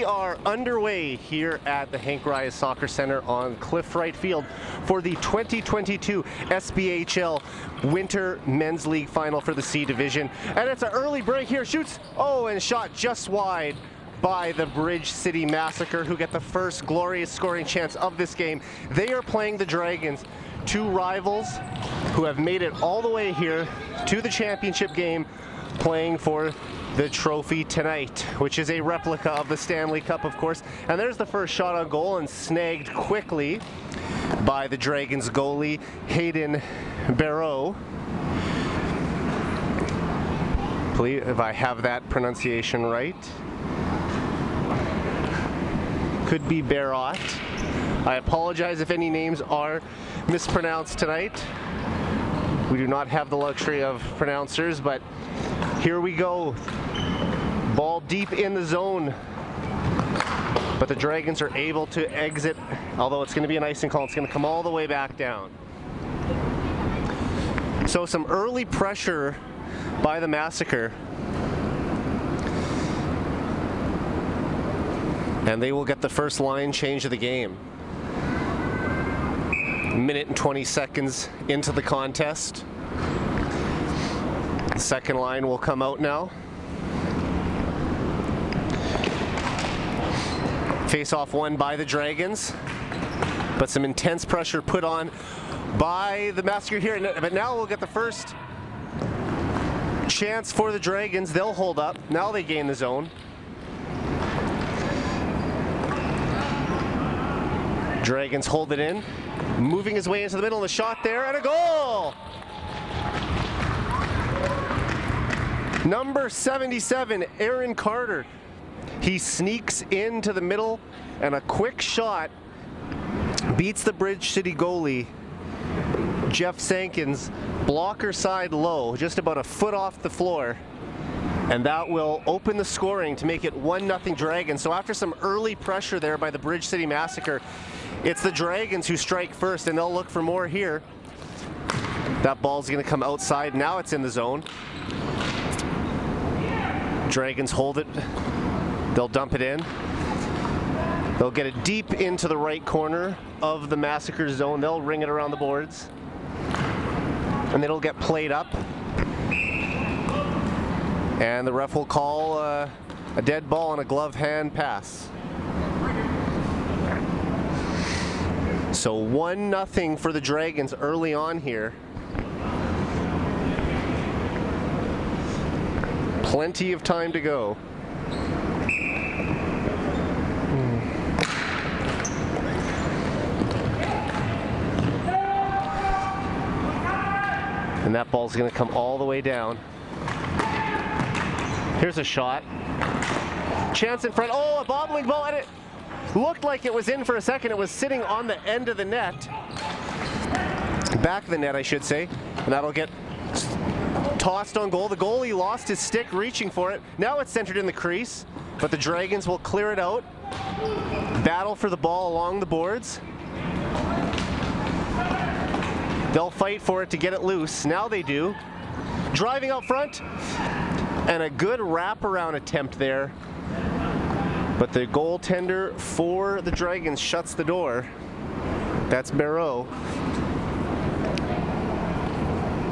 We are underway here at the Hank Rise Soccer Center on Cliff Wright Field for the 2022 SBHL Winter Men's League Final for the C Division. And it's an early break here. Shoots, oh, and shot just wide by the Bridge City Massacre, who get the first glorious scoring chance of this game. They are playing the Dragons, two rivals who have made it all the way here to the championship game, playing for the trophy tonight, which is a replica of the Stanley Cup, of course. And there's the first shot on goal, and snagged quickly by the Dragons goalie, Hayden Barreau. Please, if I have that pronunciation right. Could be Barrot. I apologize if any names are mispronounced tonight. We do not have the luxury of pronouncers, but here we go. Ball deep in the zone, but the Dragons are able to exit, although it's going to be an icing call. It's going to come all the way back down. So some early pressure by the Massacre, and they will get the first line change of the game. Minute and 20 seconds into the contest. The second line will come out now. Face-off won by the Dragons, but some intense pressure put on by the Massacre here. But now we'll get the first chance for the Dragons. They'll hold up. Now they gain the zone. Dragons hold it in, moving his way into the middle of the shot there, and a goal! Number 77, Aaron Carter. He sneaks into the middle, and a quick shot beats the Bridge City goalie, Jeff Sankins, blocker side low, just about a foot off the floor. And that will open the scoring to make it 1-0 Dragons. So after some early pressure there by the Bridge City Massacre, it's the Dragons who strike first, and they'll look for more here. That ball's going to come outside. Now it's in the zone. Dragons hold it. They'll dump it in. They'll get it deep into the right corner of the Massacre zone. They'll ring it around the boards, and it'll get played up. And the ref will call a dead ball and a glove hand pass. So 1-0 for the Dragons early on here. Plenty of time to go. And that ball's going to come all the way down. Here's a shot. Chance in front. Oh, a bobbling ball, and it looked like it was in for a second. It was sitting on the end of the net. Back of the net, I should say. And that'll get tossed on goal. The goalie lost his stick reaching for it. Now it's centered in the crease, but the Dragons will clear it out. Battle for the ball along the boards. They'll fight for it to get it loose. Now they do. Driving out front, and a good wraparound attempt there. But the goaltender for the Dragons shuts the door. That's Barreau.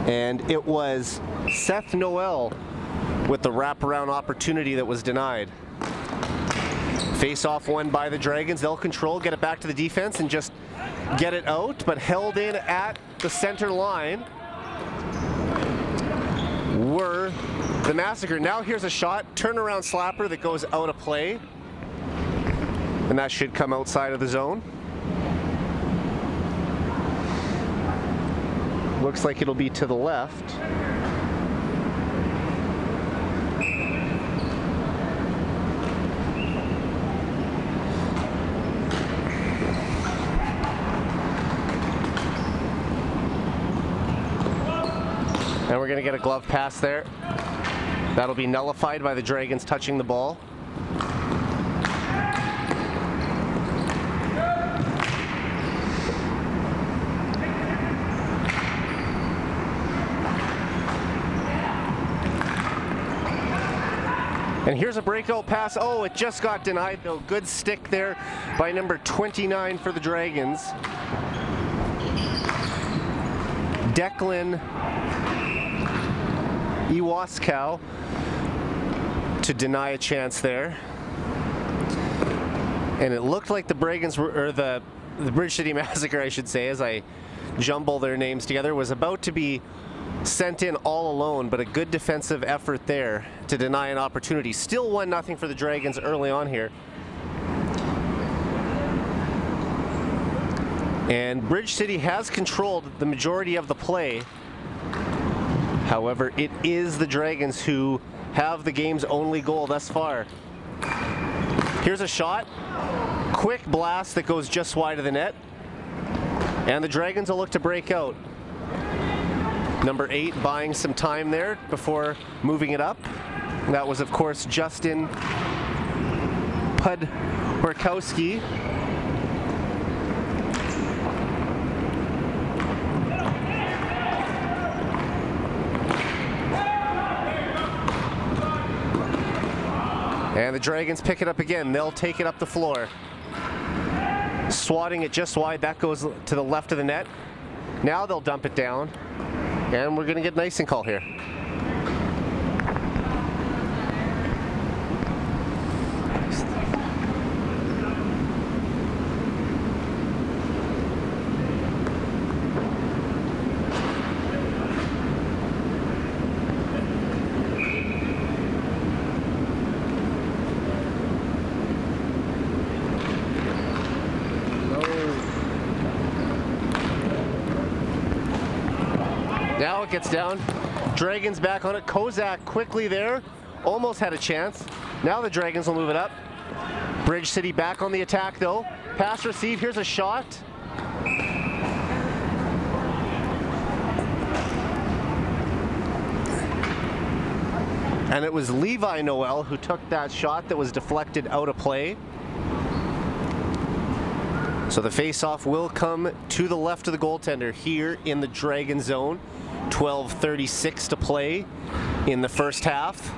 And it was Seth Noel with the wraparound opportunity that was denied. Face-off won by the Dragons. They'll control, get it back to the defense, and just get it out, but held in at the center line were the Massacre. Now here's a shot, turnaround slapper that goes out of play, and that should come outside of the zone. Looks like it'll be to the left. And we're going to get a glove pass there. That'll be nullified by the Dragons touching the ball. And here's a breakout pass. Oh, it just got denied though. Good stick there by number 29 for the Dragons. Declan Iwaskow to deny a chance there. And it looked like the Dragons were, or the Bridge City Massacre, I should say, as I jumble their names together, was about to be sent in all alone, but a good defensive effort there to deny an opportunity. Still 1-0 for the Dragons early on here. And Bridge City has controlled the majority of the play. However, it is the Dragons who have the game's only goal thus far. Here's a shot. Quick blast that goes just wide of the net. And the Dragons will look to break out. Number 8 buying some time there before moving it up. That was, of course, Justin Pudworkowski. And the Dragons pick it up again. They'll take it up the floor. Swatting it just wide. That goes to the left of the net. Now they'll dump it down. And we're going to get an icing call here. Now it gets down. Dragons back on it. Kozak quickly there. Almost had a chance. Now the Dragons will move it up. Bridge City back on the attack though. Pass receive. Here's a shot. And it was Levi Noel who took that shot that was deflected out of play. So the face-off will come to the left of the goaltender here in the Dragon zone. 12:36 to play in the first half.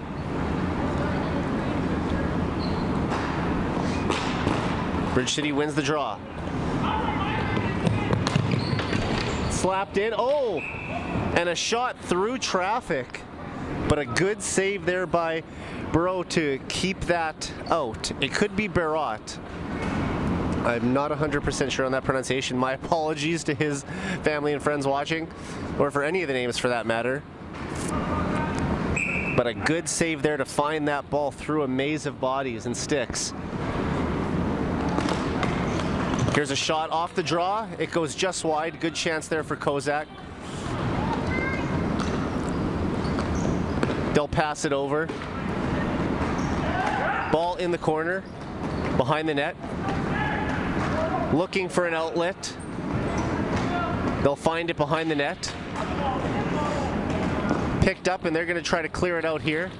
Bridge City wins the draw. Slapped in. Oh! And a shot through traffic. But a good save there by Burrow to keep that out. It could be Barrot. I'm not 100% sure on that pronunciation. My apologies to his family and friends watching, or for any of the names for that matter. But a good save there to find that ball through a maze of bodies and sticks. Here's a shot off the draw. It goes just wide. Good chance there for Kozak. They'll pass it over. Ball in the corner, behind the net. Looking for an outlet. They'll find it behind the net. Picked up, and they're going to try to clear it out here.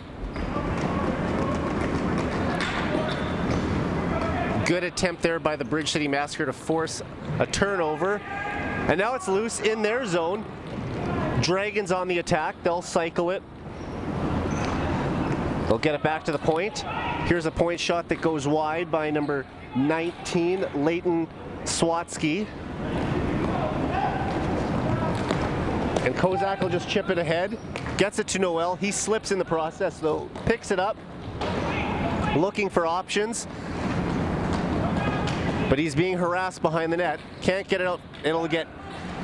Good attempt there by the Bridge City Massacre to force a turnover. And now it's loose in their zone. Dragons on the attack. They'll cycle it. They'll get it back to the point. Here's a point shot that goes wide by number 19, Leighton Swatsky. And Kozak will just chip it ahead. Gets it to Noel. He slips in the process though. Picks it up. Looking for options. But he's being harassed behind the net. Can't get it out. It'll get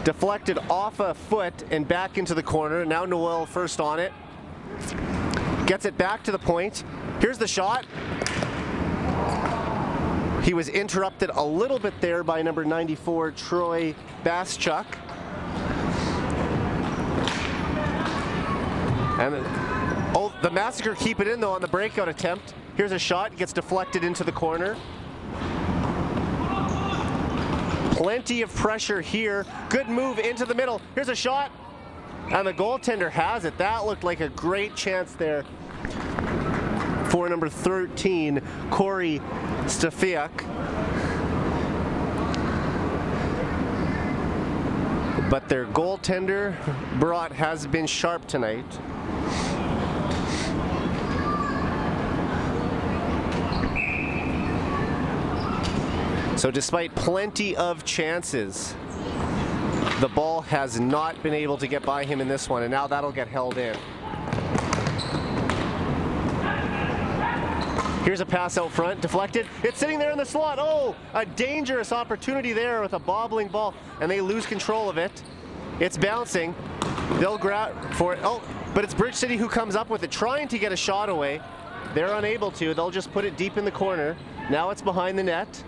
deflected off a foot and back into the corner. Now Noel first on it. Gets it back to the point. Here's the shot. He was interrupted a little bit there by number 94, Troy Baschuk. And the Massacre keep it in though on the breakout attempt. Here's a shot, gets deflected into the corner. Plenty of pressure here. Good move into the middle. Here's a shot. And the goaltender has it. That looked like a great chance there for number 13, Corey Stafiak. But their goaltender, Brott, has been sharp tonight. So despite plenty of chances, the ball has not been able to get by him in this one, and now that'll get held in. Here's a pass out front, deflected. It's sitting there in the slot. Oh, a dangerous opportunity there with a bobbling ball, and they lose control of it. It's bouncing. They'll grab for it. Oh, but it's Bridge City who comes up with it, trying to get a shot away. They're unable to. They'll just put it deep in the corner. Now it's behind the net.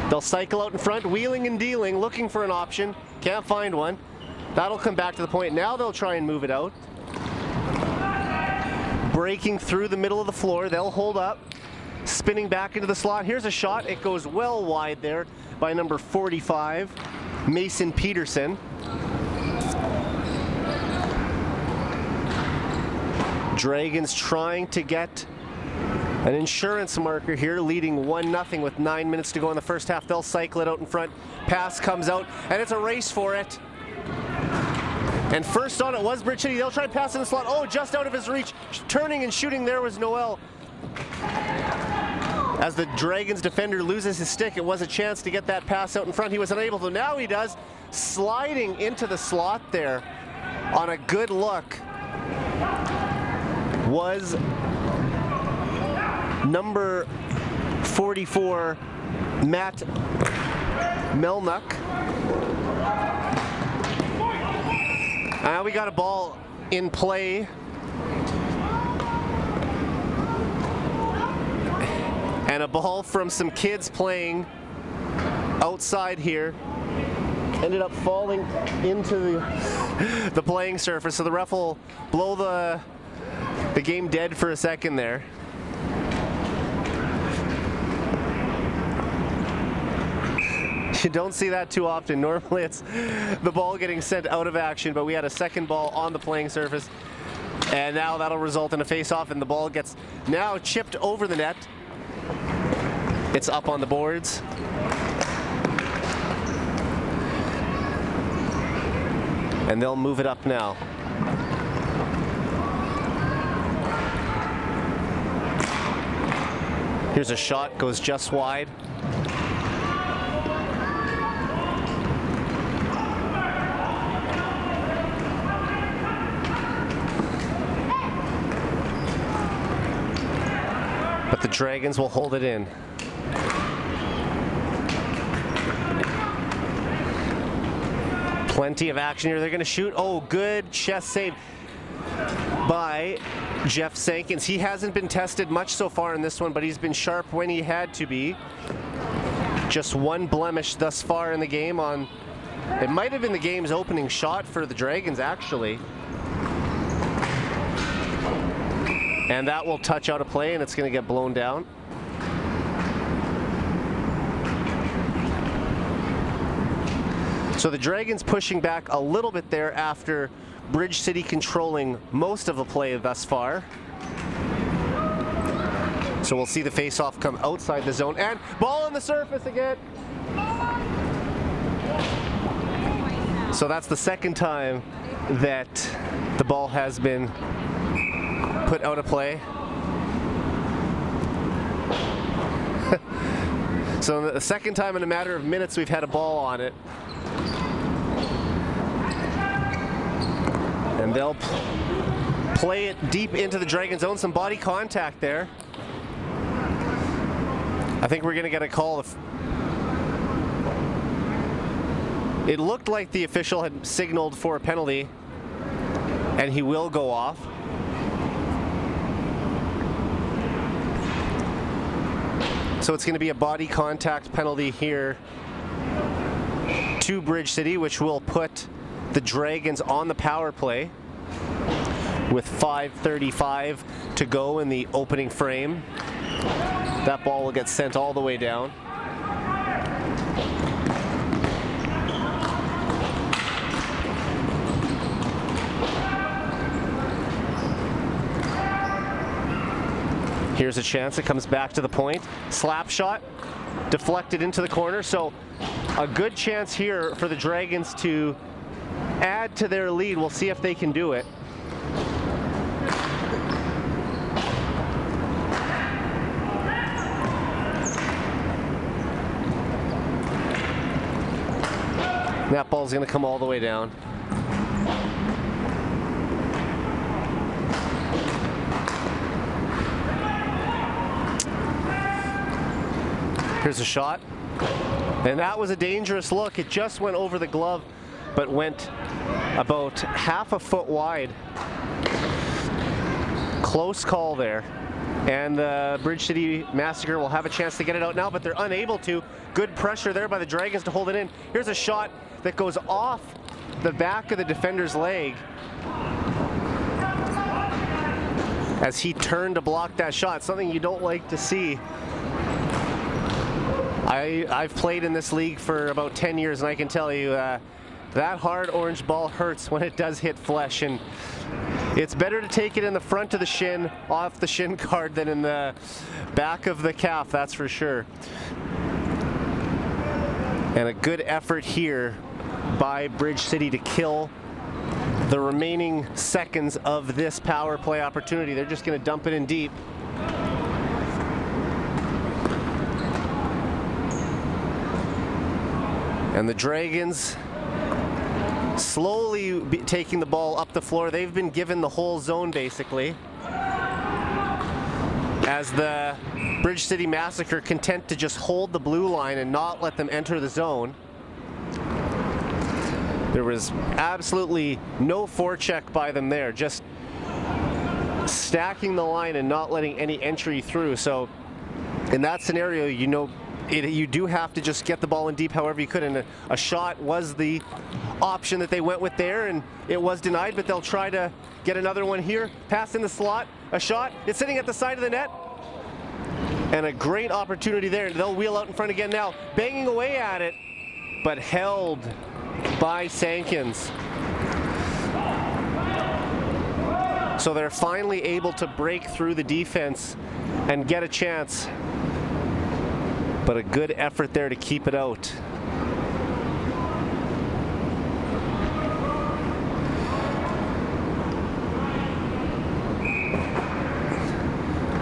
They'll cycle out in front, wheeling and dealing, looking for an option. Can't find one. That'll come back to the point. Now they'll try and move it out. Breaking through the middle of the floor. They'll hold up. Spinning back into the slot. Here's a shot. It goes well wide there by number 45, Mason Peterson. Dragons trying to get an insurance marker here, leading 1-0 with 9 minutes to go in the first half. They'll cycle it out in front. Pass comes out, and it's a race for it. And first on it was Bridge City. They'll try to pass in the slot. Oh, just out of his reach. Turning and shooting there was Noel. As the Dragons defender loses his stick, it was a chance to get that pass out in front. He was unable to. Now he does. Sliding into the slot there on a good look was number 44, Matt Melnuck. We got a ball in play. And a ball from some kids playing outside here. Ended up falling into the playing surface, so the ref will blow the game dead for a second there. You don't see that too often. Normally it's the ball getting sent out of action, but we had a second ball on the playing surface, and now that'll result in a face-off, and the ball gets now chipped over the net. It's up on the boards. And they'll move it up now. Here's a shot, goes just wide. But the Dragons will hold it in. Plenty of action here. They're going to shoot. Oh, good chest save by Jeff Sankins. He hasn't been tested much so far in this one, but he's been sharp when he had to be. Just one blemish thus far in the game on, it might have been the game's opening shot for the Dragons, actually. And that will touch out a play, and it's going to get blown down. So the Dragons pushing back a little bit there after Bridge City controlling most of the play thus far. So we'll see the face-off come outside the zone, and ball on the surface again. So that's the second time that the ball has been put out of play. So the second time in a matter of minutes we've had a ball on it. And they'll play it deep into the Dragon zone. Some body contact there. I think we're going to get a call. It looked like the official had signaled for a penalty, and he will go off. So it's going to be a body contact penalty here to Bridge City, which will put the Dragons on the power play with 5:35 to go in the opening frame. That ball will get sent all the way down. Here's a chance. It comes back to the point. Slap shot, deflected into the corner. So a good chance here for the Dragons to add to their lead. We'll see if they can do it. That ball's going to come all the way down. Here's a shot. And that was a dangerous look. It just went over the glove, but went about half a foot wide. Close call there. And the Bridge City Massacre will have a chance to get it out now, but they're unable to. Good pressure there by the Dragons to hold it in. Here's a shot that goes off the back of the defender's leg as he turned to block that shot. Something you don't like to see. I've played in this league for about 10 years, and I can tell you that hard orange ball hurts when it does hit flesh, and it's better to take it in the front of the shin, off the shin guard, than in the back of the calf, that's for sure. And a good effort here by Bridge City to kill the remaining seconds of this power play opportunity. They're just going to dump it in deep. And the Dragons slowly taking the ball up the floor. They've been given the whole zone basically, as the Bridge City Massacre content to just hold the blue line and not let them enter the zone. There was absolutely no forecheck by them there, just stacking the line and not letting any entry through. So in that scenario, you know, you do have to just get the ball in deep however you could, and a shot was the option that they went with there, and it was denied, but they'll try to get another one here. Pass in the slot, a shot, it's sitting at the side of the net, and a great opportunity there. They'll wheel out in front again now, banging away at it, but held by Sankins. So they're finally able to break through the defense and get a chance. But a good effort there to keep it out.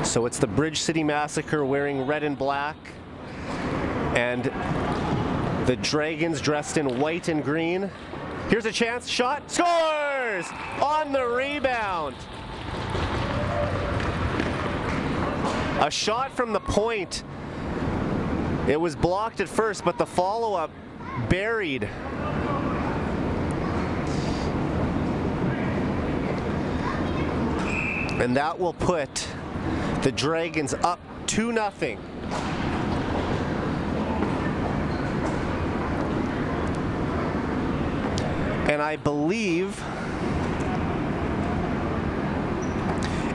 So it's the Bridge City Massacre wearing red and black, and the Dragons dressed in white and green. Here's a chance, shot, scores! On the rebound. A shot from the point. It was blocked at first, but the follow-up buried. And that will put the Dragons up 2-0. And I believe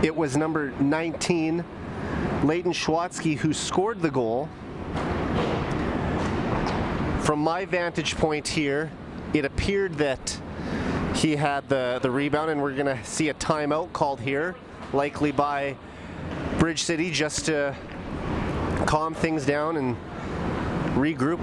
it was number 19, Leighton Schwatzky, who scored the goal. From my vantage point here, it appeared that he had the rebound, and we're going to see a timeout called here, likely by Bridge City, just to calm things down and regroup.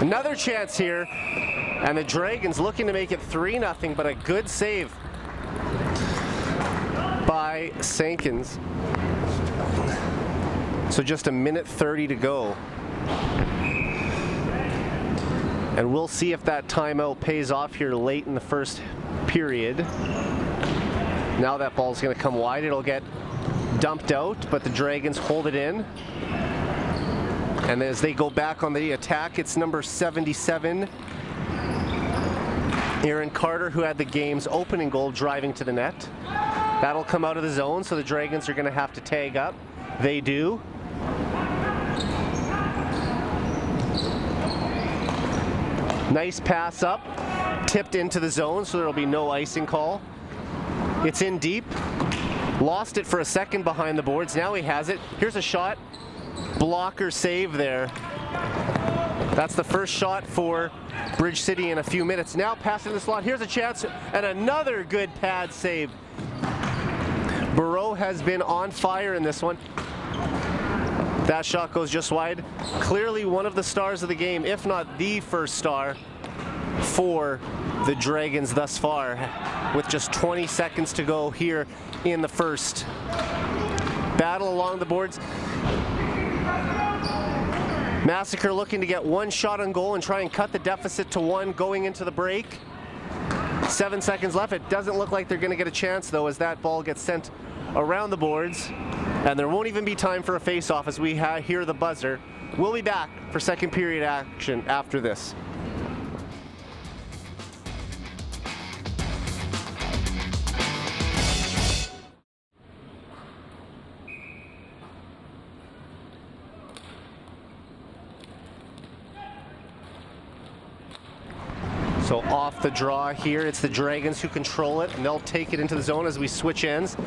Another chance here, and the Dragons looking to make it 3-0, but a good save by Sankins. So just a minute 30 to go. And we'll see if that timeout pays off here late in the first period. Now that ball's going to come wide. It'll get dumped out, but the Dragons hold it in. And as they go back on the attack, it's number 77, Aaron Carter, who had the game's opening goal, driving to the net. That'll come out of the zone, so the Dragons are going to have to tag up. They do. Nice pass up, tipped into the zone, so there'll be no icing call. It's in deep. Lost it for a second behind the boards. Now he has it. Here's a shot. Blocker save there. That's the first shot for Bridge City in a few minutes. Now passing the slot. Here's a chance and another good pad save. Burrow has been on fire in this one. That shot goes just wide. Clearly one of the stars of the game, if not the first star for the Dragons thus far, with just 20 seconds to go here in the first. Battle along the boards. Massacre looking to get one shot on goal and try and cut the deficit to one going into the break. 7 seconds left. It doesn't look like they're going to get a chance though, as that ball gets sent around the boards, and there won't even be time for a face-off as we hear the buzzer. We'll be back for second period action after this. So off the draw here, it's the Dragons who control it, and they'll take it into the zone as we switch ends.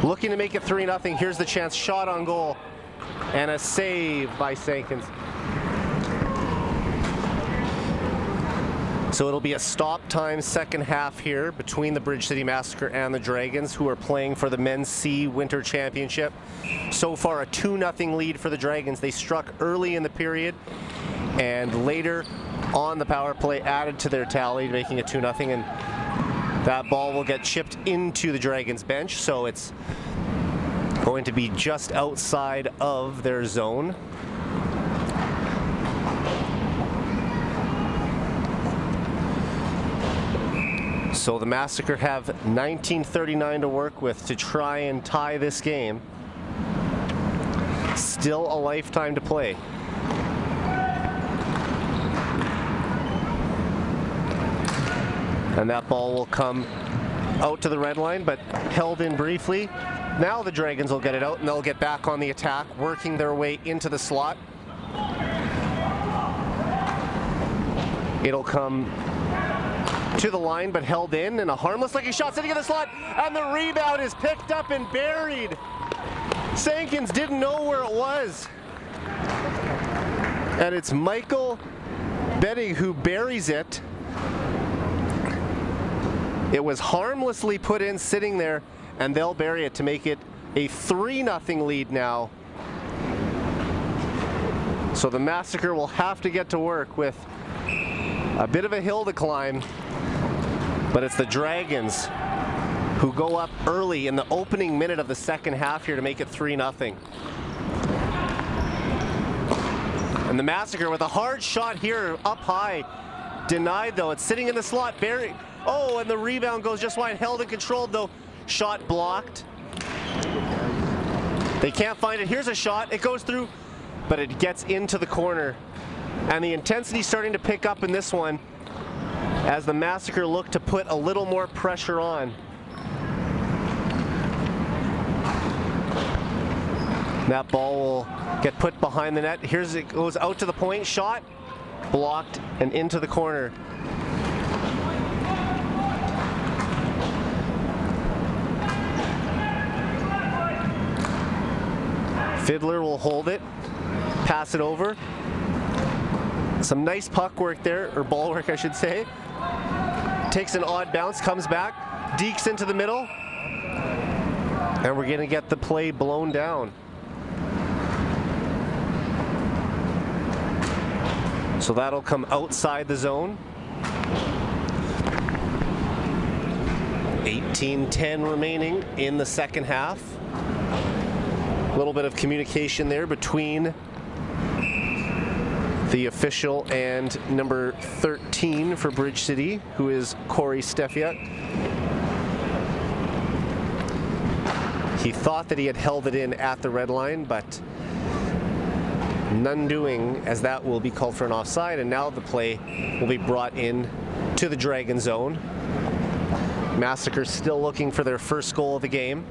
Looking to make it 3-0. Here's the chance, shot on goal, and a save by Sankins. So it'll be a stop time second half here between the Bridge City Massacre and the Dragons, who are playing for the MensC Winter Championship. So far a 2-0 lead for the Dragons. They struck early in the period, and later on the power play added to their tally, making it 2-0, and that ball will get chipped into the Dragons bench, so it's going to be just outside of their zone. So the Massacre have 19:39 to work with to try and tie this game. Still a lifetime to play. And that ball will come out to the red line, but held in briefly. Now the Dragons will get it out, and they'll get back on the attack, working their way into the slot. It'll come to the line, but held in, and a harmless-looking shot sitting in the slot, and the rebound is picked up and buried. Sankins didn't know where it was. And it's Michael Bettig who buries it. It was harmlessly put in, sitting there, and they'll bury it to make it a 3-0 lead now. So the Massacre will have to get to work with a bit of a hill to climb, but it's the Dragons who go up early in the opening minute of the second half here to make it 3-0. And the Massacre with a hard shot here up high. Denied though, it's sitting in the slot, buried. Oh, and the rebound goes just wide, held and controlled though. Shot blocked. They can't find it. Here's a shot, it goes through, but it gets into the corner. And the intensity starting to pick up in this one as the Massacre look to put a little more pressure on. That ball will get put behind the net. Here's it goes out to the point, shot, blocked, and into the corner. Fiddler will hold it, pass it over. Some nice puck work there, or ball work I should say. Takes an odd bounce, comes back, dekes into the middle, and we're gonna get the play blown down. So that'll come outside the zone. 18:10 remaining in the second half. A little bit of communication there between the official and number 13 for Bridge City, who is Corey Stefiak. He thought that he had held it in at the red line, but none doing, as that will be called for an offside, and now the play will be brought in to the Dragon zone. Massacre still looking for their first goal of the game.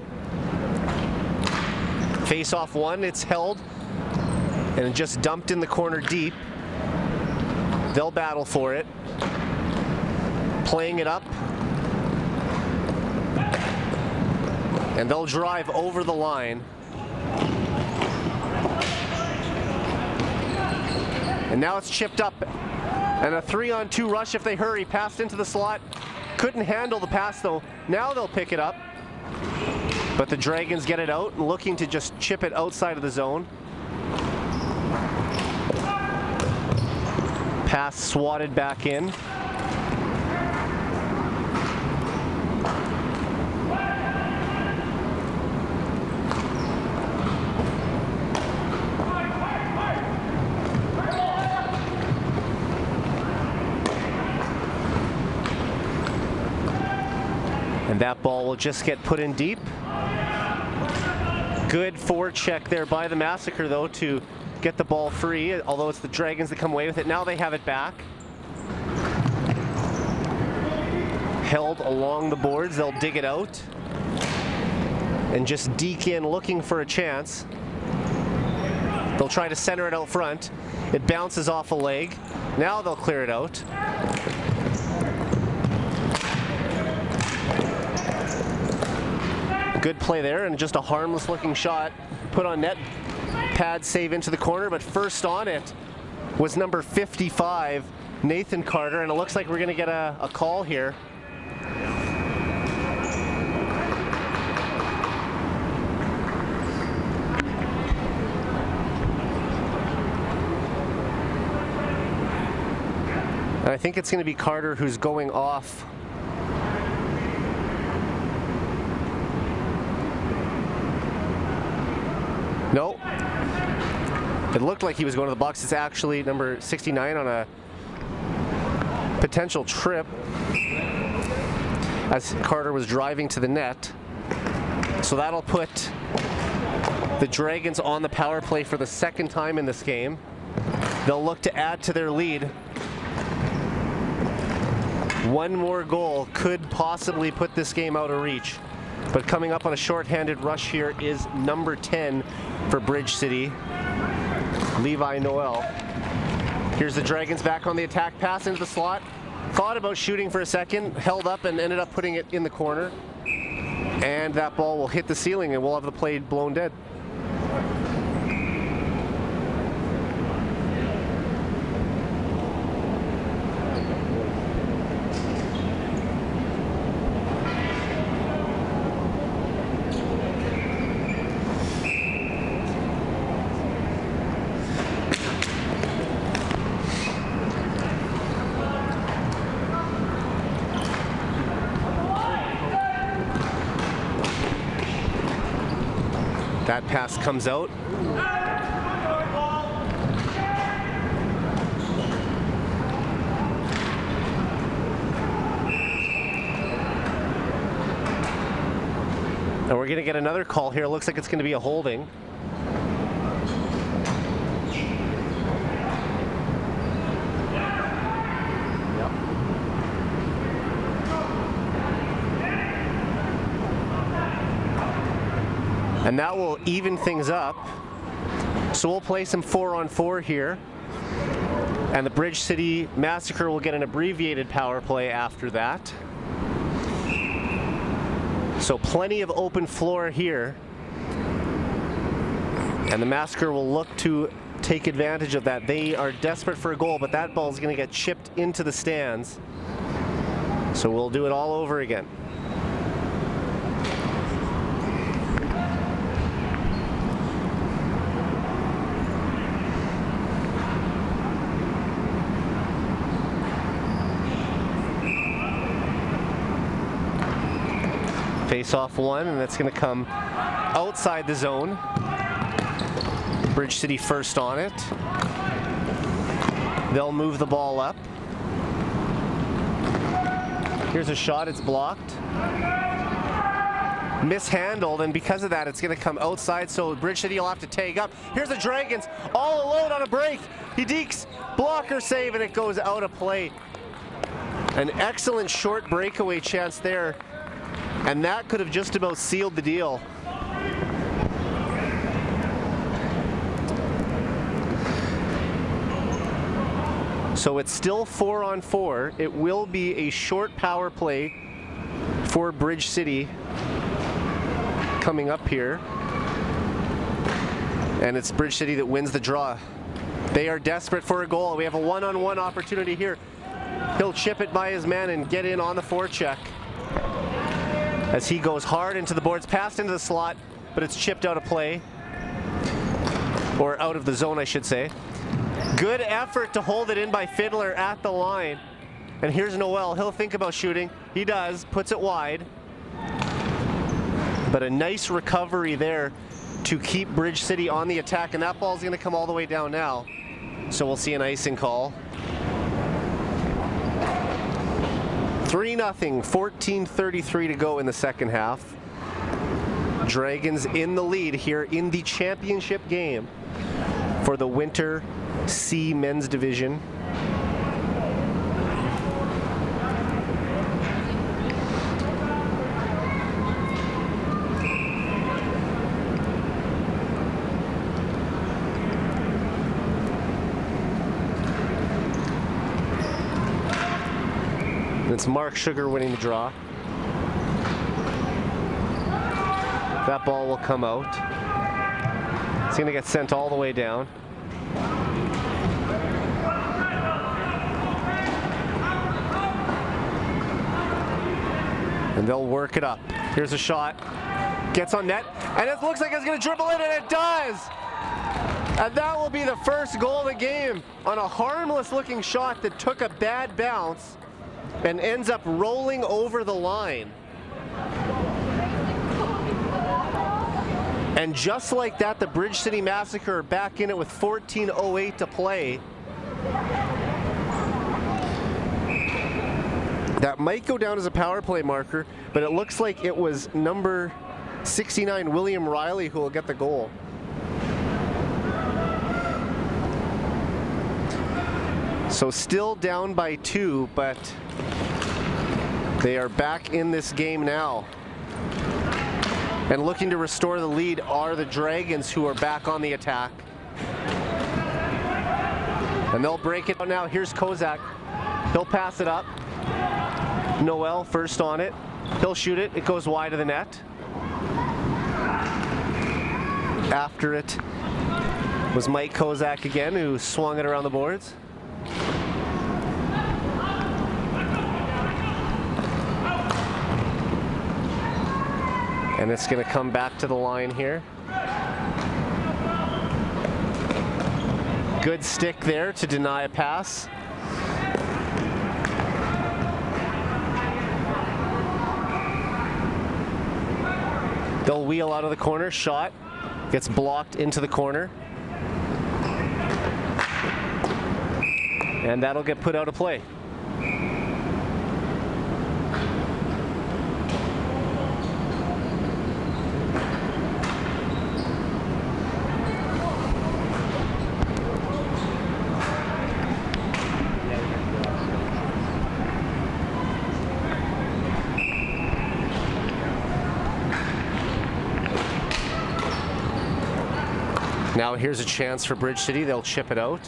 Face-off one, it's held, and just dumped in the corner deep. They'll battle for it. Playing it up. And they'll drive over the line. And now it's chipped up. And a 3-on-2 rush if they hurry. Passed into the slot. Couldn't handle the pass though. Now they'll pick it up. But the Dragons get it out and looking to just chip it outside of the zone. Pass swatted back in. And that ball will just get put in deep. Good forecheck there by the Massacre though to get the ball free, although it's the Dragons that come away with it. Now they have it back. Held along the boards, they'll dig it out and just deke in looking for a chance. They'll try to center it out front. It bounces off a leg. Now they'll clear it out. Good play there and just a harmless looking shot put on net. Pad save into the corner, but first on it was number 55, Nathan Carter, and it looks like we're going to get a call here. And I think it's going to be Carter who's going off. No, it looked like he was going to the box. It's actually number 69 on a potential trip as Carter was driving to the net. So that'll put the Dragons on the power play for the second time in this game. They'll look to add to their lead. One more goal could possibly put this game out of reach. But coming up on a shorthanded rush here is number 10 for Bridge City, Levi Noel. Here's the Dragons back on the attack, pass into the slot. Thought about shooting for a second, held up and ended up putting it in the corner. And that ball will hit the ceiling and we'll have the play blown dead. That pass comes out. And we're going to get another call here. It looks like it's going to be a holding. And that will even things up. So we'll play some 4-on-4 here. And the Bridge City Massacre will get an abbreviated power play after that. So plenty of open floor here. And the Massacre will look to take advantage of that. They are desperate for a goal, but that ball is going to get chipped into the stands. So we'll do it all over again. Face off one, and that's going to come outside the zone. Bridge City first on it. They'll move the ball up. Here's a shot, it's blocked. Mishandled, and because of that, it's going to come outside, so Bridge City will have to tag up. Here's the Dragons, all alone on a break. He dekes, blocker save, and it goes out of play. An excellent short breakaway chance there. And that could have just about sealed the deal. So it's still 4-on-4. It will be a short power play for Bridge City. coming up here. And it's Bridge City that wins the draw. They are desperate for a goal. We have a one-on-one opportunity here. He'll chip it by his man and get in on the forecheck. As he goes hard into the boards, passed into the slot, but it's chipped out of play. Or out of the zone, I should say. Good effort to hold it in by Fiddler at the line. And here's Noel. He'll think about shooting. He does, puts it wide. But a nice recovery there to keep Bridge City on the attack, and that ball's going to come all the way down now. So we'll see an icing call. 3-0, 14:33 to go in the second half. Dragons in the lead here in the championship game for the Winter C men's division. It's Mark Sugar winning the draw. That ball will come out. It's going to get sent all the way down. And they'll work it up. Here's a shot. Gets on net. And it looks like it's going to dribble in, and it does! And that will be the first goal of the game on a harmless looking shot that took a bad bounce and ends up rolling over the line. And just like that, the Bridge City Massacre are back in it with 14:08 to play. That might go down as a power play marker, but it looks like it was number 69, William Riley, who will get the goal. So still down by 2, but they are back in this game now. And looking to restore the lead are the Dragons, who are back on the attack. And they'll break it out now. Here's Kozak. He'll pass it up. Noel first on it. He'll shoot it. It goes wide of the net. After it was Mike Kozak again, who swung it around the boards. And it's going to come back to the line here. Good stick there to deny a pass. They'll wheel out of the corner. Shot gets blocked into the corner. And that'll get put out of play. Now here's a chance for Bridge City. They'll chip it out.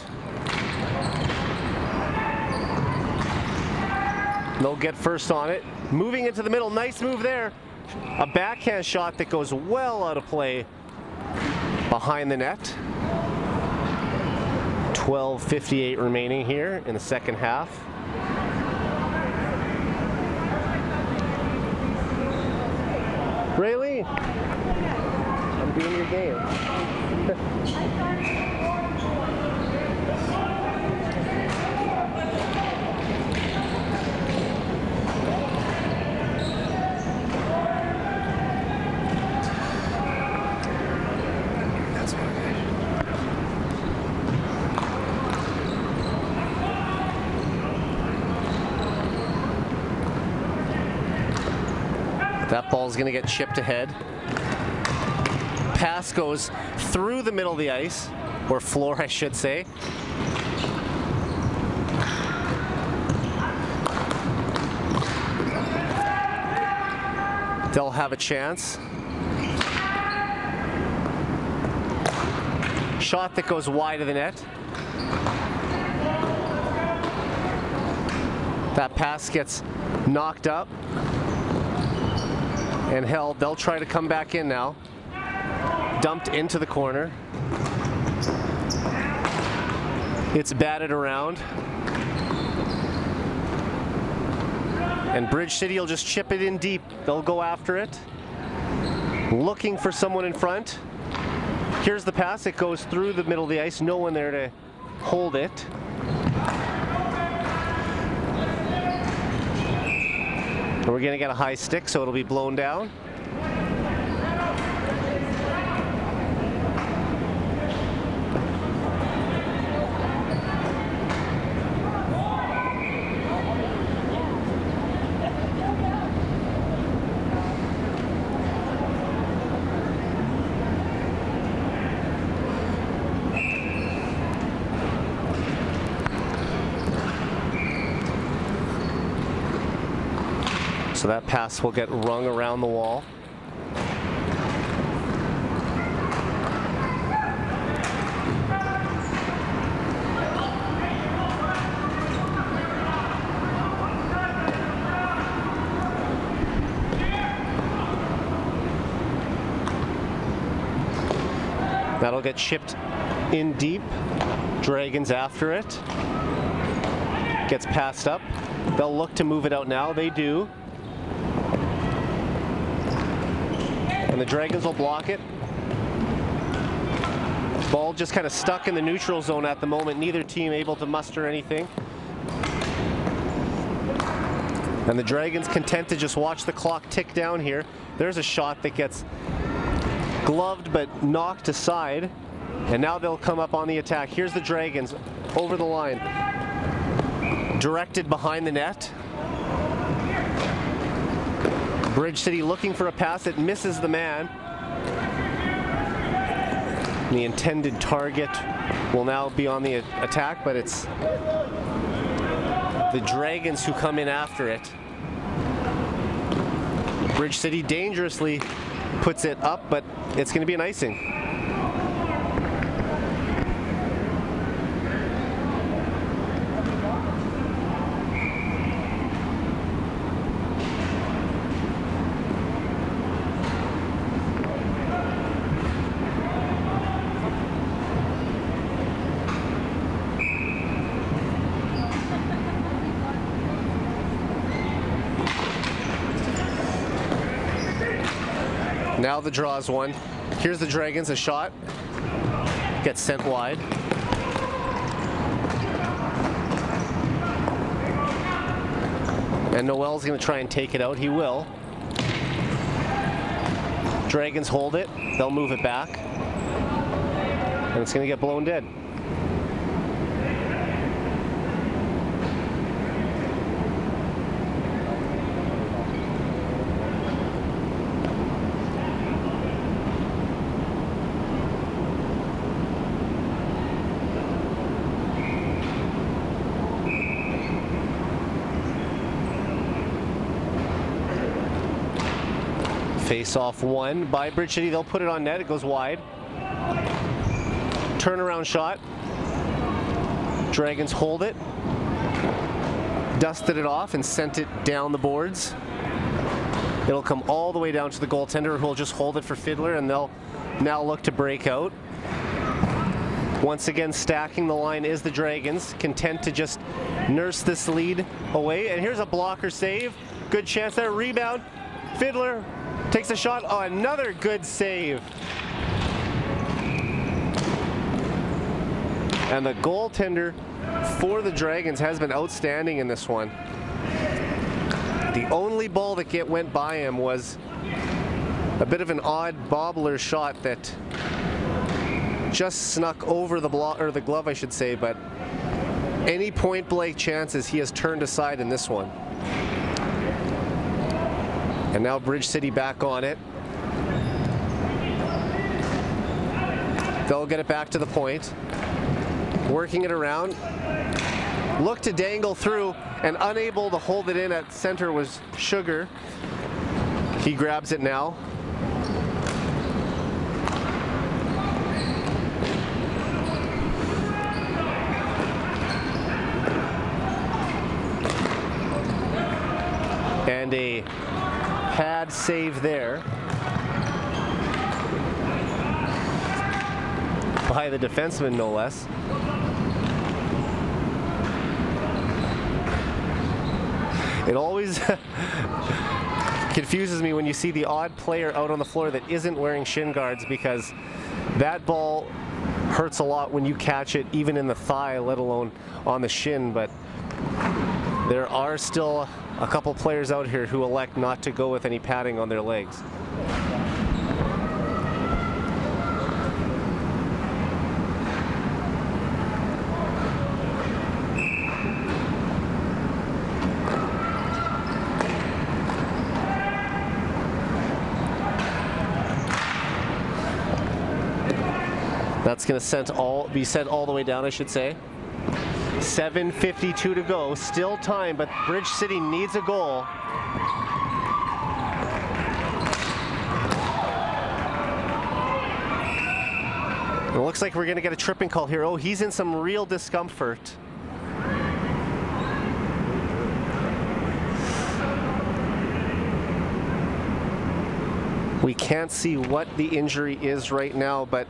They'll get first on it. Moving into the middle. Nice move there. A backhand shot that goes well out of play behind the net. 12:58 remaining here in the second half. Rayleigh, I'm doing your game. That ball's going to get chipped ahead. Pass goes through the middle of the ice, or floor, I should say. They'll have a chance. Shot that goes wide of the net. That pass gets knocked up. and held. They'll try to come back in now. Dumped into the corner. It's batted around. And Bridge City will just chip it in deep. They'll go after it. Looking for someone in front. Here's the pass. It goes through the middle of the ice. No one there to hold it. And we're going to get a high stick, so it'll be blown down. So that pass will get rung around the wall. That'll get chipped in deep. Dragons after it. Gets passed up. They'll look to move it out now. They do. And the Dragons will block it. Ball just kind of stuck in the neutral zone at the moment. Neither team able to muster anything. And the Dragons content to just watch the clock tick down here. There's a shot that gets gloved but knocked aside. And now they'll come up on the attack. Here's the Dragons over the line. Directed behind the net. Bridge City looking for a pass. It misses the man. The intended target will now be on the attack, but it's the Dragons who come in after it. Bridge City dangerously puts it up, but it's going to be an icing. Now the draw is one. Here's the Dragons, a shot. Gets sent wide. And Noel's going to try and take it out. He will. Dragons hold it. They'll move it back. And it's going to get blown dead. Face off one by Bridge City. They'll put it on net. It goes wide. Turnaround shot. Dragons hold it. Dusted it off and sent it down the boards. It'll come all the way down to the goaltender, who will just hold it for Fiddler, and they'll now look to break out. Once again, stacking the line is the Dragons, content to just nurse this lead away. And here's a blocker save. Good chance there. Rebound. Fiddler takes a shot. Oh, another good save. And the goaltender for the Dragons has been outstanding in this one. The only ball that went by him was a bit of an odd bobbler shot that just snuck over the the glove, I should say, but any point blank chances he has turned aside in this one. And now Bridge City back on it. They'll get it back to the point. Working it around. Look to dangle through, and unable to hold it in at center was Sugar. He grabs it now. And a pad save there by the defenseman, no less. It always confuses me when you see the odd player out on the floor that isn't wearing shin guards, because that ball hurts a lot when you catch it, even in the thigh, let alone on the shin. But there are still a couple players out here who elect not to go with any padding on their legs. That's going to be sent all the way down, I should say. 7:52 to go, still time, but Bridge City needs a goal. It looks like we're going to get a tripping call here. Oh, he's in some real discomfort. We can't see what the injury is right now, but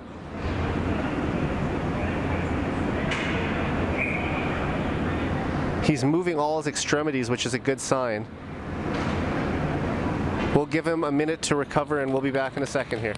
he's moving all his extremities, which is a good sign. We'll give him a minute to recover, and we'll be back in a second here.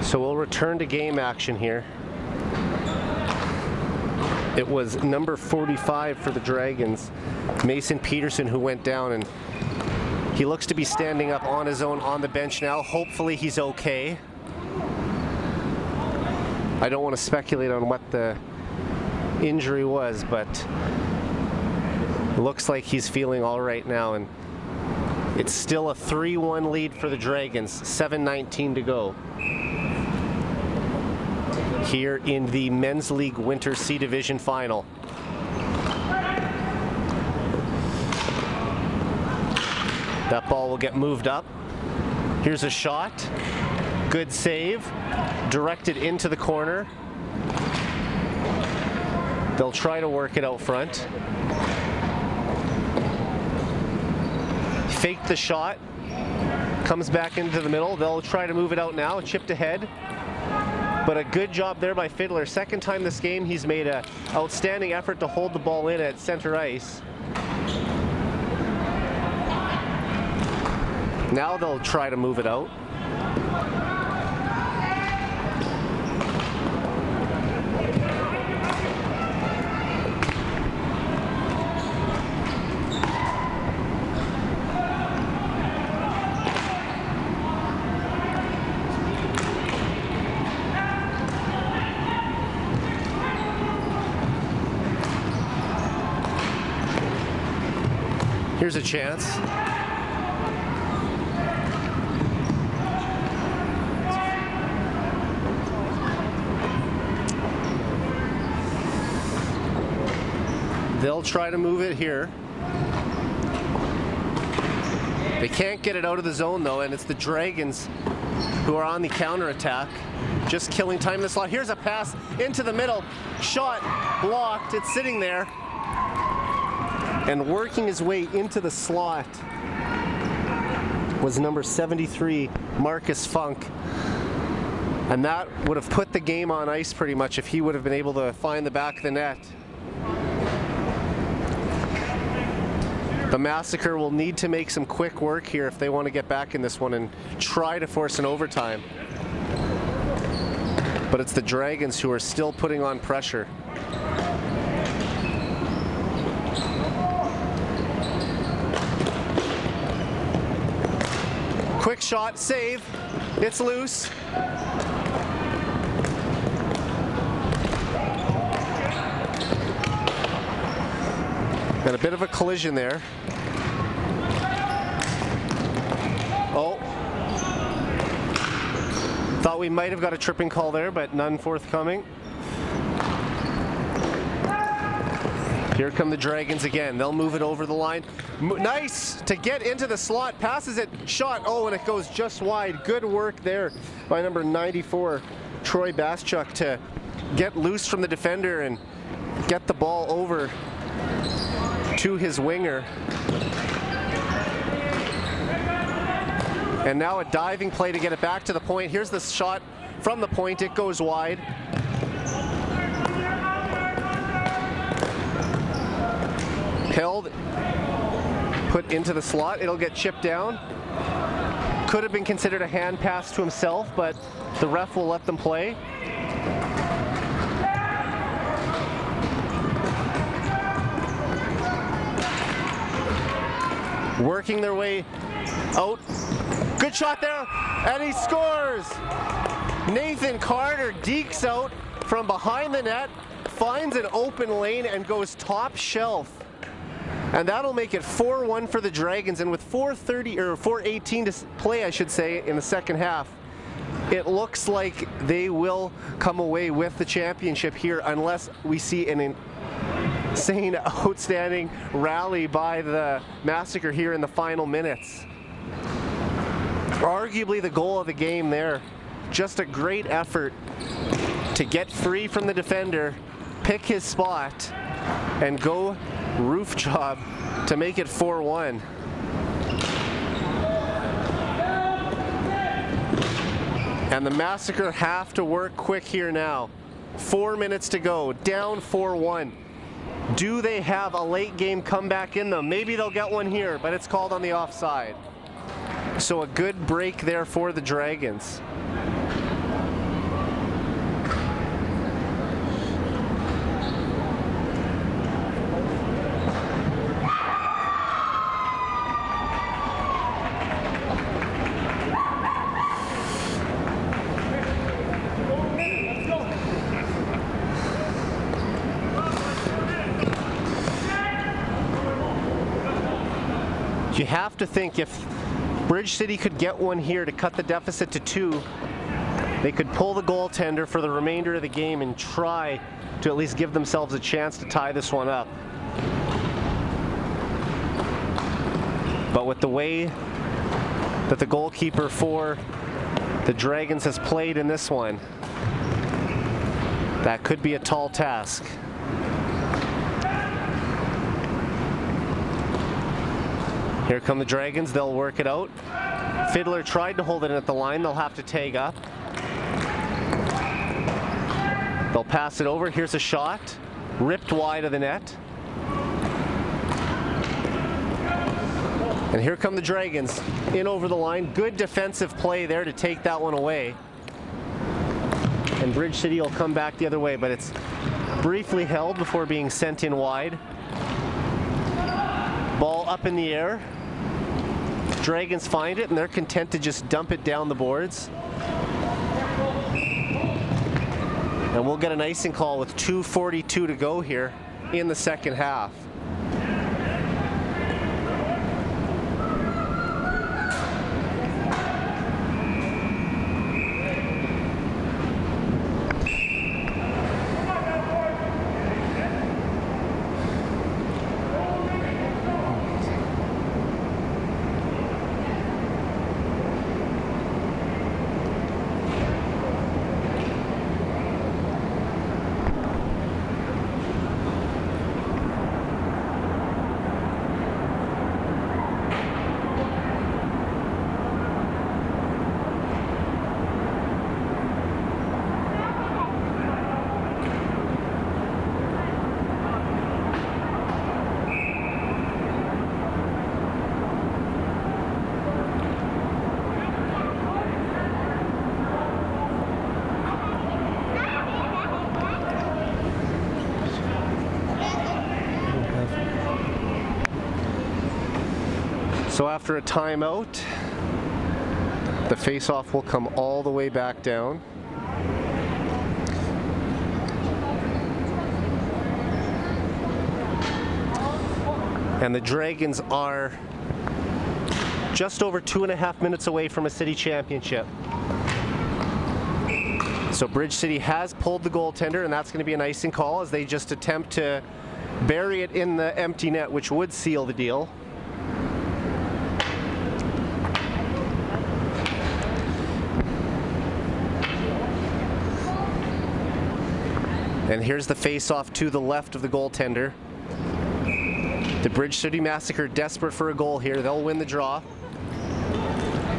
So we'll return to game action here. It was number 45 for the Dragons, Mason Peterson, who went down, and he looks to be standing up on his own on the bench now. Hopefully he's okay. I don't want to speculate on what the injury was, but it looks like he's feeling all right now, and it's still a 3-1 lead for the Dragons, 7:19 to go here in the Men's League Winter C Division Final. That ball will get moved up. Here's a shot. Good save. Directed into the corner. They'll try to work it out front. Faked the shot. Comes back into the middle. They'll try to move it out now. Chipped ahead. But a good job there by Fiddler. Second time this game he's made an outstanding effort to hold the ball in at center ice. Now they'll try to move it out. Here's a chance. They'll try to move it here. They can't get it out of the zone though, and it's the Dragons who are on the counterattack, just killing time in the slot. Here's a pass into the middle. Shot blocked. It's sitting there. And working his way into the slot was number 73, Marcus Funk. And that would have put the game on ice pretty much if he would have been able to find the back of the net. The Massacre will need to make some quick work here if they want to get back in this one and try to force an overtime. But it's the Dragons who are still putting on pressure. Quick shot, save. It's loose. And a bit of a collision there. Oh. Thought we might have got a tripping call there, but none forthcoming. Here come the Dragons again. They'll move it over the line. Nice to get into the slot. Passes it, shot. Oh, and it goes just wide. Good work there by number 94, Troy Baschuk, to get loose from the defender and get the ball over to his winger. And now a diving play to get it back to the point. Here's the shot from the point. It goes wide. Held, put into the slot. It'll get chipped down. Could have been considered a hand pass to himself, but the ref will let them play. Working their way out. Good shot there, and he scores! Nathan Carter dekes out from behind the net, finds an open lane, and goes top shelf. And that'll make it 4-1 for the Dragons, and with 4:18 to play, I should say, in the second half, it looks like they will come away with the championship here unless we see an insane, outstanding rally by the Massacre here in the final minutes. Arguably the goal of the game there. Just a great effort to get free from the defender, pick his spot, and go roof job to make it 4-1. And the Massacre have to work quick here now. 4 minutes to go, down 4-1. Do they have a late game comeback in them? Maybe they'll get one here, but it's called on the offside. So a good break there for the Dragons. You have to think if Bridge City could get one here to cut the deficit to 2, they could pull the goaltender for the remainder of the game and try to at least give themselves a chance to tie this one up. But with the way that the goalkeeper for the Dragons has played in this one, that could be a tall task. Here come the Dragons, they'll work it out. Fiddler tried to hold it at the line, they'll have to tag up. They'll pass it over, here's a shot, ripped wide of the net. And here come the Dragons, in over the line. Good defensive play there to take that one away. And Bridge City will come back the other way, but it's briefly held before being sent in wide. Ball up in the air. Dragons find it, and they're content to just dump it down the boards. And we'll get an icing call with 2:42 to go here in the second half. So after a timeout, the face-off will come all the way back down. And the Dragons are just over 2.5 minutes away from a city championship. So Bridge City has pulled the goaltender, and that's going to be an icing call as they just attempt to bury it in the empty net, which would seal the deal. And here's the face-off to the left of the goaltender. The Bridge City Massacre desperate for a goal here. They'll win the draw.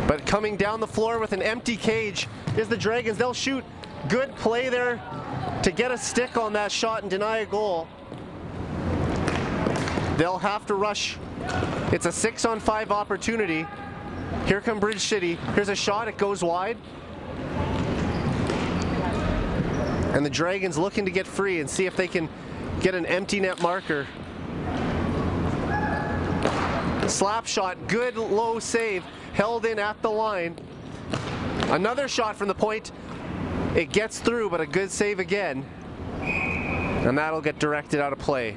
But coming down the floor with an empty cage is the Dragons. They'll shoot. Good play there to get a stick on that shot and deny a goal. They'll have to rush. It's a 6-on-5 opportunity. Here come Bridge City. Here's a shot. It goes wide. And the Dragons looking to get free and see if they can get an empty net marker. Slap shot. Good low save. Held in at the line. Another shot from the point. It gets through, but a good save again. And that'll get directed out of play.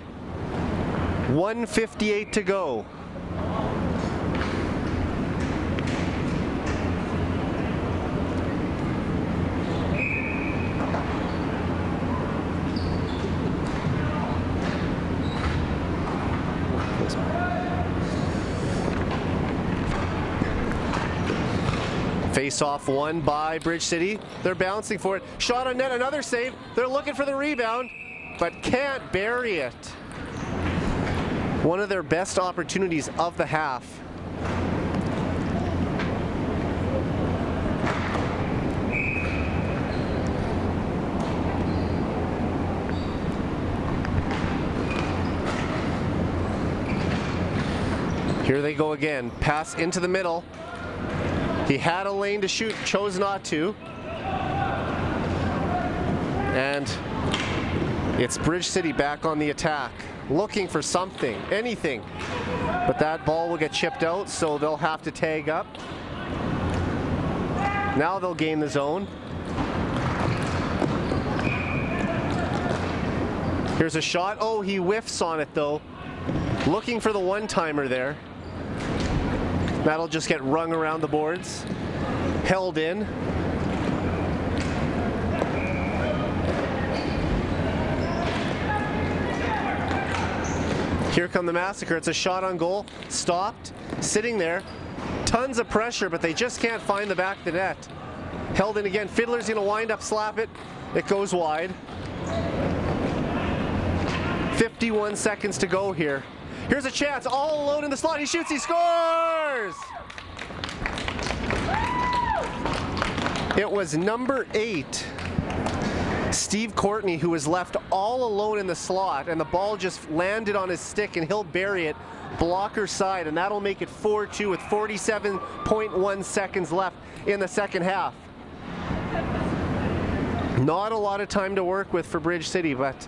1:58 to go. Face-off won by Bridge City. They're bouncing for it. Shot on net, another save. They're looking for the rebound, but can't bury it. One of their best opportunities of the half. Here they go again. Pass into the middle. He had a lane to shoot, chose not to. And it's Bridge City back on the attack, looking for something, anything. But that ball will get chipped out, so they'll have to tag up. Now they'll gain the zone. Here's a shot. Oh, he whiffs on it though. Looking for the one-timer there. That'll just get rung around the boards. Held in. Here come the Massacre. It's a shot on goal. Stopped. Sitting there. Tons of pressure, but they just can't find the back of the net. Held in again. Fiddler's going to wind up, slap it. It goes wide. 51 seconds to go here. Here's a chance, all alone in the slot. He shoots, he scores! It was number 8, Steve Courtney, who was left all alone in the slot, and the ball just landed on his stick, and he'll bury it blocker side, and that'll make it 4-2 with 47.1 seconds left in the second half. Not a lot of time to work with for Bridge City, but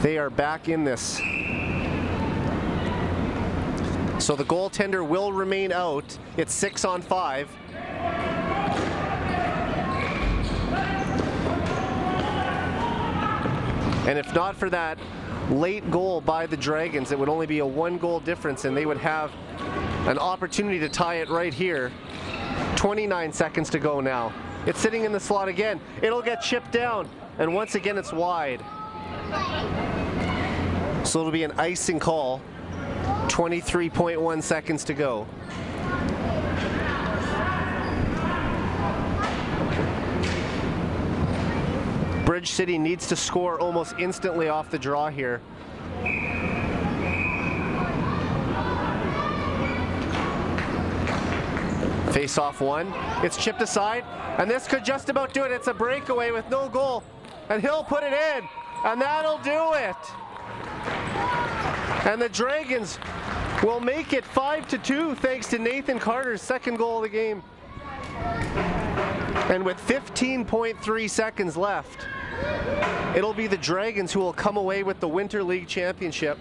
they are back in this. So the goaltender will remain out. It's 6-on-5. And if not for that late goal by the Dragons, it would only be a 1-goal difference, and they would have an opportunity to tie it right here. 29 seconds to go now. It's sitting in the slot again. It'll get chipped down, and once again it's wide. So it'll be an icing call. 23.1 seconds to go. Bridge City needs to score almost instantly off the draw here. Face-off one. It's chipped aside, and this could just about do it. It's a breakaway with no goal, and he'll put it in, and that'll do it. And the Dragons will make it 5-2 thanks to Nathan Carter's second goal of the game. And with 15.3 seconds left, it'll be the Dragons who will come away with the Winter League Championship.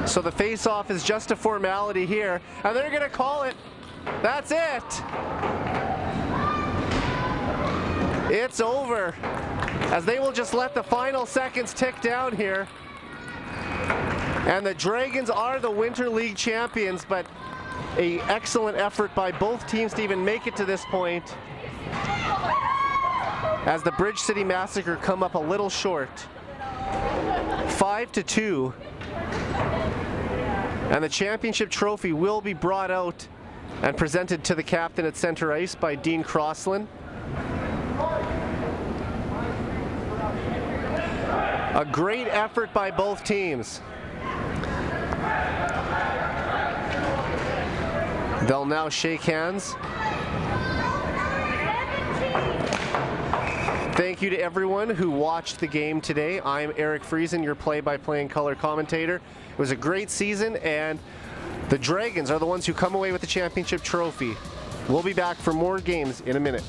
So the face-off is just a formality here, and they're going to call it. That's it. It's over, as they will just let the final seconds tick down here. And the Dragons are the Winter League champions, but an excellent effort by both teams to even make it to this point, as the Bridge City Massacre come up a little short, 5-2. And the championship trophy will be brought out and presented to the captain at center ice by Dean Crossland. A great effort by both teams. They'll now shake hands. Thank you to everyone who watched the game today. I'm Eric Friesen, your play-by-play and color commentator. It was a great season, and the Dragons are the ones who come away with the championship trophy. We'll be back for more games in a minute.